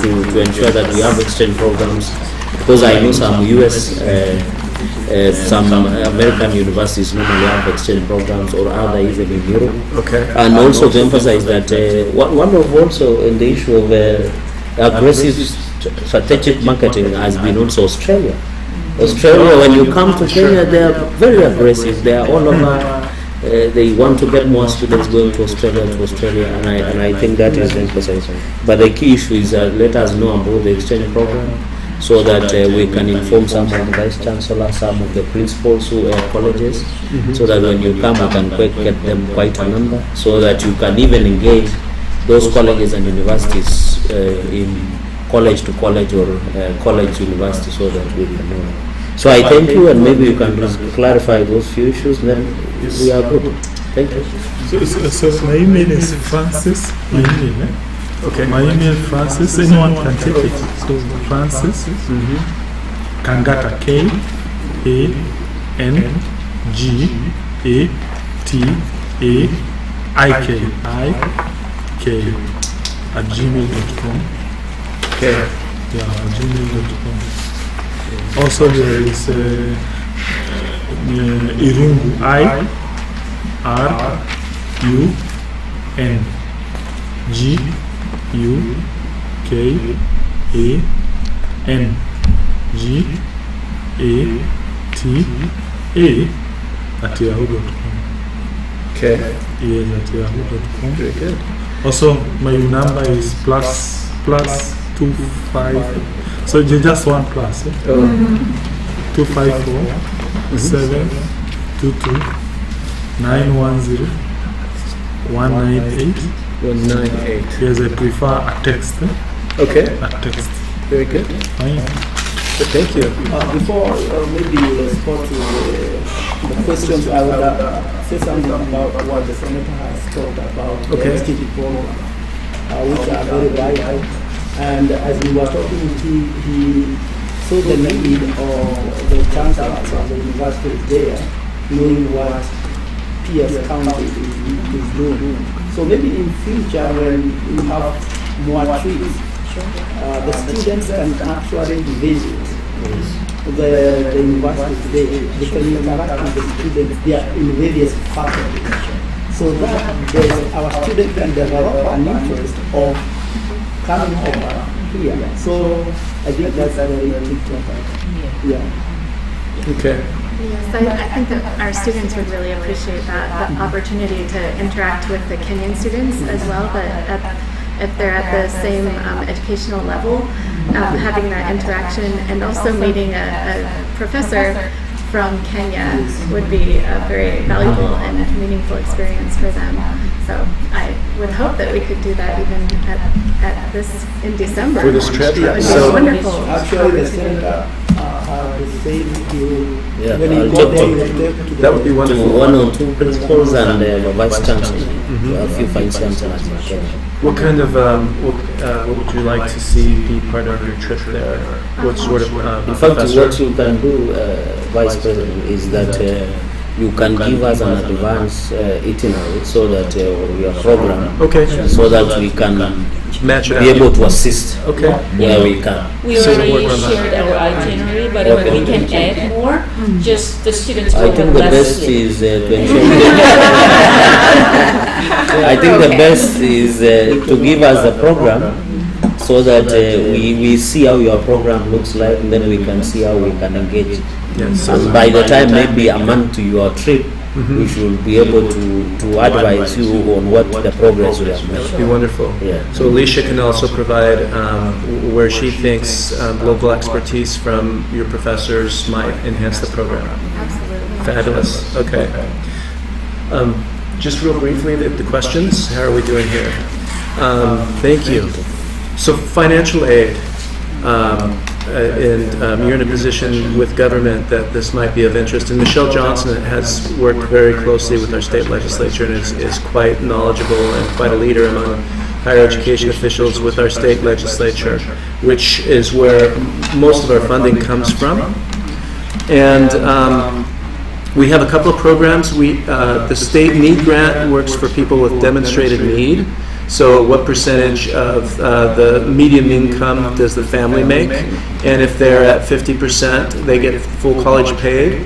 to ensure that we have exchange programs, because I know some US, some American universities normally have exchange programs, or other even in Europe. Okay. And also to emphasize that one of also in the issue of aggressive strategic marketing has been also Australia. Australia, when you come to Kenya, they are very aggressive. They are all over. They want to get more students going to Australia, and I think that is emphasized. But the key issue is let us know about the exchange program, so that we can inform some of the vice chancellors, some of the principals who are colleges, so that when you come, you can get them quite a number, so that you can even engage those colleges and universities in college to college or college to university, so that we can know. So I thank you, and maybe you can clarify those few issues, then we are good. Thank you. So my email is Francis. My email, Okay. My email Francis. Anyone can take it. So Francis Kangata, KANGATAIK @gmail.com. Okay. Yeah, gmail.com. Also there is Irungu, @yahoo.com. Okay. Yes, @yahoo.com. Very good. Also, my number is +25. So just one plus. 254 722 910 198. 198. Yes, I prefer a text. Okay. A text. Very good. Fine. Thank you. Before maybe you respond to the questions, I would say something about what the senator has talked about, Okay. the exchange program, which are very vital. And as we were talking, he saw the need of the chancellors of the universities there, knowing what PS County is doing. So maybe in future, when we have more trips, the students can actually visit the university today. They can interact with the students there in various faculties. So that our students can develop an interest of coming over here. So I think that's a very important. Yeah. Okay. Yes, I think that our students would really appreciate that, the opportunity to interact with the Kenyan students as well, but if they're at the same educational level, having that interaction and also meeting a professor from Kenya would be a very valuable and meaningful experience for them. So I would hope that we could do that even at this in December. For this trip, It would be so wonderful. Actually, the senator said Yeah, when I'll you go talk there, to- you take to That would be wonderful. One or two principals and the vice chancellor, a few vice chancellors in Kenya. What kind of, what would you like to see be part of your trip there? What sort of In fact, professor? what you can do, Vice President, is that you can give us an advance itinerary, so that or your program, Okay. so that we can Match it be up. able to assist Okay. where we can. We already shared our itinerary, but Okay. we can add more. Just the students will I think have the less best sleep. is to ensure. I think the best is to give us the program, so that we see how your program looks like, and then we can see how we can engage. Yes. And by the time maybe a month to your trip, we should be able to advise you on what the progress we have made. That would be wonderful. Yeah. So Alicia can also provide where she thinks local expertise from your professors might enhance the program. Absolutely. Fabulous. Okay. Just real briefly, the questions. How are we doing here? Thank you. So financial aid. And you're in a position with government that this might be of interest. And Michelle Johnson has worked very closely with our state legislature and is quite knowledgeable and quite a leader among higher education officials with our state legislature, which is where most of our funding comes from. And we have a couple of programs. The state need grant works for people with demonstrated need. So what percentage of the median income does the family make? And if they're at 50%, they get full college paid.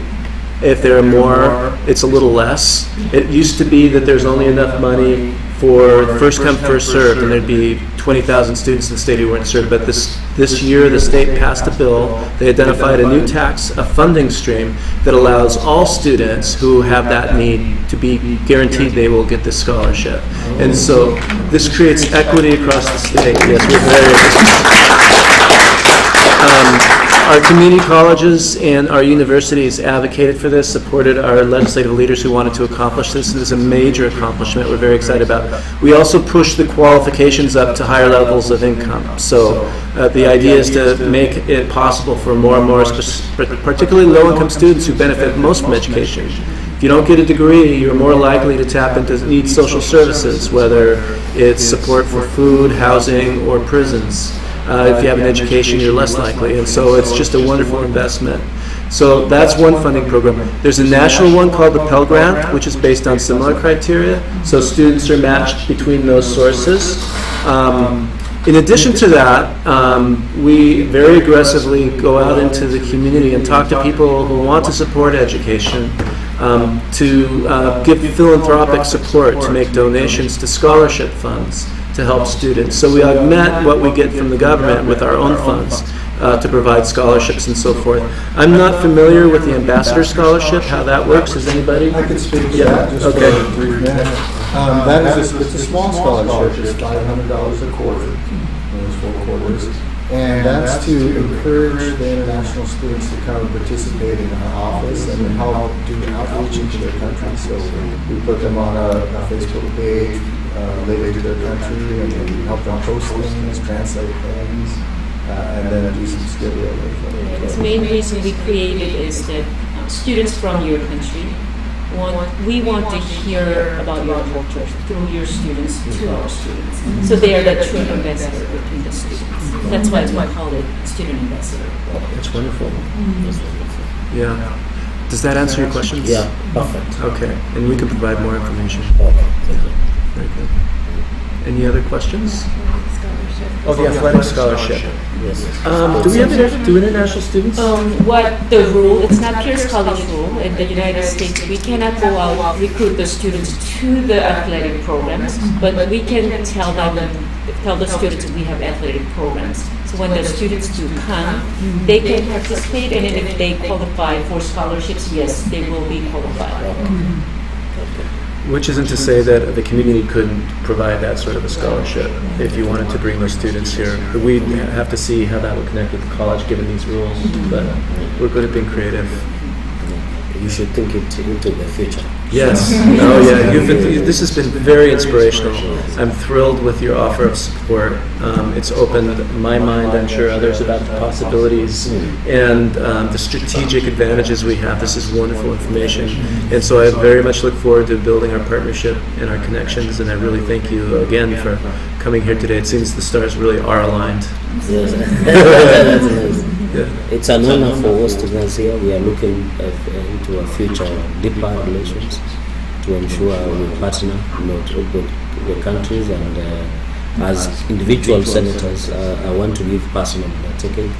If there are more, it's a little less. It used to be that there's only enough money for first come, first served, and there'd be 20,000 students in the state who weren't served. But this year, the state passed a bill. They identified a new a funding stream that allows all students who have that need to be guaranteed they will get this scholarship. And so this creates equity across the state. Yes, we're very our community colleges and our universities advocated for this, supported our legislative leaders who wanted to accomplish this. It is a major accomplishment we're very excited about. We also push the qualifications up to higher levels of income. So the idea is to make it possible for more and more, particularly low-income students who benefit most from education. If you don't get a degree, you're more likely to tap into need social services, whether it's support for food, housing, or prisons. If you have an education, you're less likely, and so it's just a wonderful investment. So that's one funding program. There's a national one called the Pell Grant, which is based on similar criteria, so students are matched between those sources. In addition to that, we very aggressively go out into the community and talk to people who want to support education, to give philanthropic support, to make donations to scholarship funds to help students. So we augment what we get from the government with our own funds to provide scholarships and so forth. I'm not familiar with the Ambassador Scholarship, how that works. Is anybody? I could speak to that just for a brief minute. It's a small scholarship. It's $500 a quarter, those 4 quarters. And that's to encourage the international students to come and participate in our office and help do outreach into their country. So we put them on a Facebook page, related to their country, and then help them post things, translate things, and then do some skill building. The main reason we created is that students from your country we want to hear about your culture through your students to our students. So they are the true ambassador between the students. That's why we call it student ambassador. That's wonderful. Yeah. Does that answer your questions? Yeah, perfect. Okay, and we can provide more information. Very good. Any other questions? Oh, the athletic scholarship. Yes. Do we have do international students? What the rule, it's not Pierce College rule. In the United States, we cannot go out recruit the students to the athletic programs, but we can tell the students we have athletic programs. So when the students do come, they can participate, and if they qualify for scholarships, yes, they will be qualified. Which isn't to say that the community couldn't provide that sort of a scholarship if you wanted to bring those students here. We'd have to see how that would connect with the college given these rules, but we're good at being creative. You should think it into the future. Yes. Oh yeah. This has been very inspirational. I'm thrilled with your offer of support. It's opened my mind, I'm sure others, about the possibilities and the strategic advantages we have. This is wonderful information. And so I very much look forward to building our partnership and our connections, and I really thank you again for coming here today. It seems the stars really are aligned. Yes. Yeah. It's an honor for us to be here. We are looking into a future of deeper relations to ensure we partner with the countries, and as individual senators, I want to give personal undertaking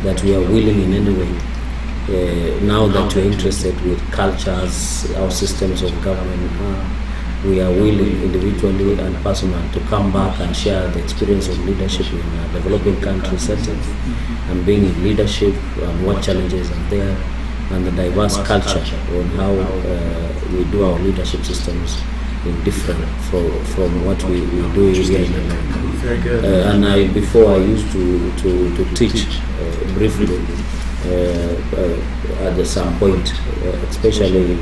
that we are willing in any way, now that you're interested with cultures, our systems of government, we are willing individually and personally to come back and share the experience of leadership in a developing country setting, and being in leadership and what challenges are there, and the diverse culture on how we do our leadership systems in different from what we do here in America. Very good. And before I used to teach briefly at some point, especially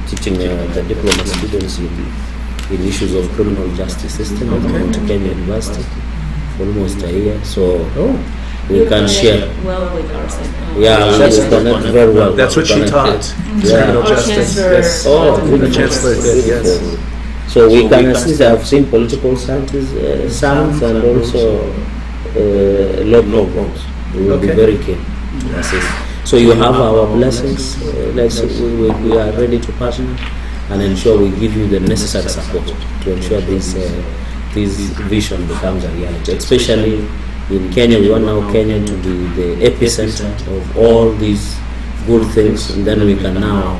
teaching the diploma students in issues of criminal justice system at Mount Kenya University for almost a year. So we can share. Well with ours. Yeah, we connect very well. That's what she taught. Criminal justice. Yes. The chancellor did. Yes. So we can assist. I've seen political science and also law programs. We will be very keen to assist. So you have our blessings. We are ready to partner and ensure we give you the necessary support to ensure this this vision becomes a reality. Especially in Kenya, we want now Kenya to be the epicenter of all these good things, and then we can now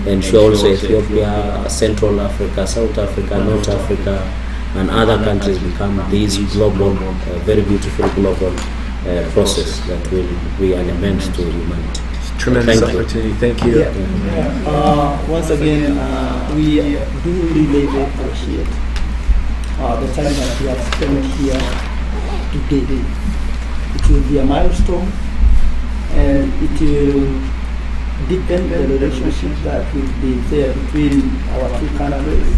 ensure also Ethiopia, Central Africa, South Africa, North Africa, and other countries become this global, very beautiful global process that will be an immense to humanity. Tremendous Thank you. opportunity. Thank you. Once again, we do really appreciate the time that we have spent here today. It will be a milestone, and it will deepen the relationship that will be there between our two countries,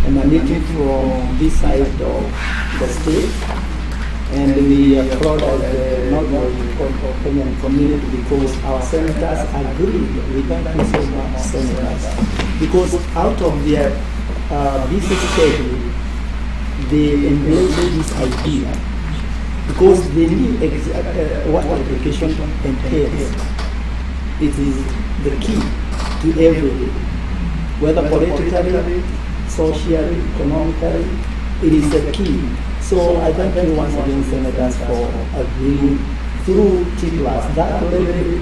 emanating from this side of the state. And we are proud of the Northern Kenyan community because our senators agree with that so much senators. Because out of their busy schedule, they embrace this idea because they knew exactly what education entails. It is the key to everything, whether politically, socially, economically, it is the key. So I thank you once again, senators, for agreeing through T-Plus. That lady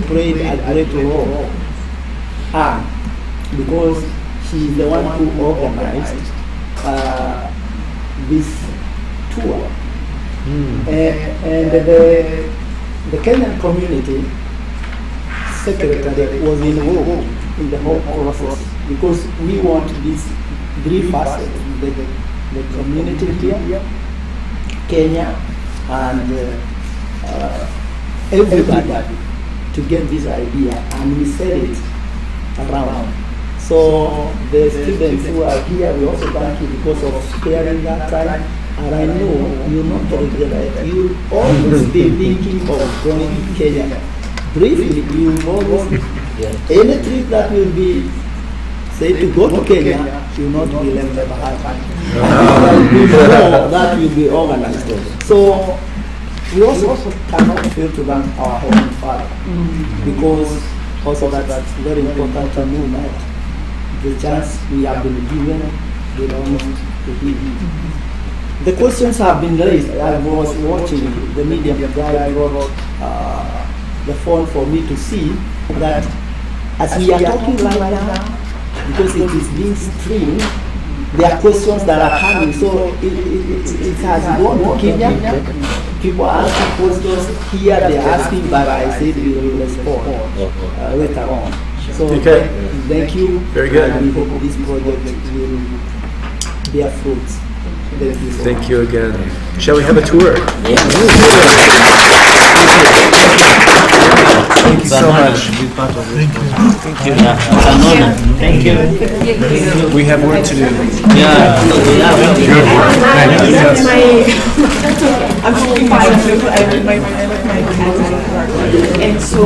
played a great role. Because she is the one who organized this tour. And the Kenyan community secretary was involved in the whole process because we want this three facets, the community here, Kenya, and everybody to get this idea, and we said it around. So the students who are here, we also thank you because of sparing that time. And I know you not regret it. You always be thinking of going to Kenya. Briefly, you always, any trip that will be, say, to go to Kenya, you will not be left behind. That will be organized. So we also cannot fail to thank our Heavenly Father because also that's very important to know that the chance we have been given belongs to Him. The questions have been raised. I was watching the media guy brought the phone for me to see that as we are talking right now, because it is being streamed, there are questions that are coming. So it has gone to Kenya. People are asking questions here, they are asking, but I said we will respond later on. So thank you. Very good. And we hope this project will bear fruits. Thank you. Thank you again. Shall we have a tour? Thank you so much. Thank you. Thank you. We have work to do. I'm 55, I have my and so